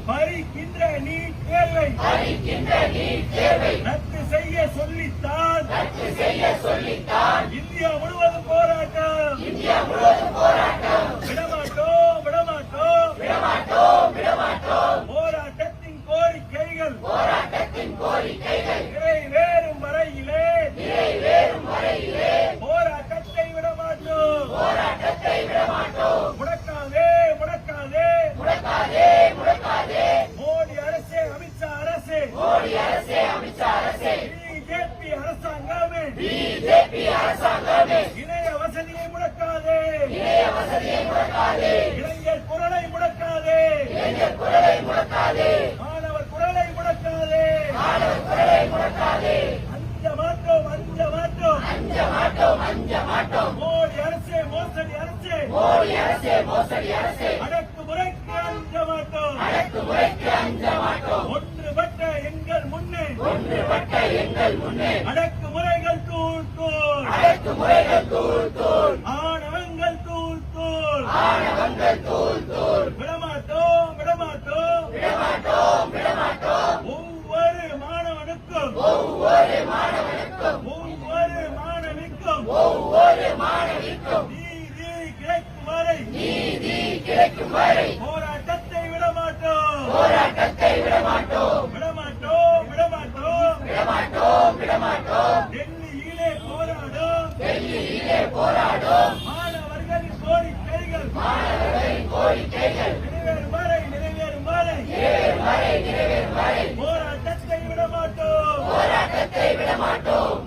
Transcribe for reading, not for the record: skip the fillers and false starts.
பறிக்கின்ற NEET தேர்வை ரத்து செய்ய சொல்லித்தான் இந்தியா முழுவதும் போராட்டம் விடமாட்டோம் போராட்டத்தின் கோரிக்கைகள் நிறைவேறும் வரையிலே போராட்டத்தை விடமாட்டோம் முடக்காதே மோடி அரசே அமித்ஷா அரசே பிஜேபி அரசாங்கமே இணைய வசதியை முடக்காதே இளைஞர் குரலை முடக்காதே மாணவர் குரலை முடக்காதே அஞ்ச மாட்டோம் மோடி அரசே மோசடி அரசே அடக்குமுறைக்கு அஞ்ச மாட்டோம் ஒன்றுபட்ட எங்கள் முன்னே அடக்குமுறைகள் தூள் ஆணவங்கள் தூள் விடமாட்டோம் ஒவ்வொரு மாணவனுக்கும் நீதி கிடைக்கும் வரை போராட்டத்தை விடமாட்டோம் டெல்லியிலே போராடும் மாணவர்களின் கோரிக்கைகள் நிறைவேறும் வரை போராட்டத்தை விடமாட்டோம்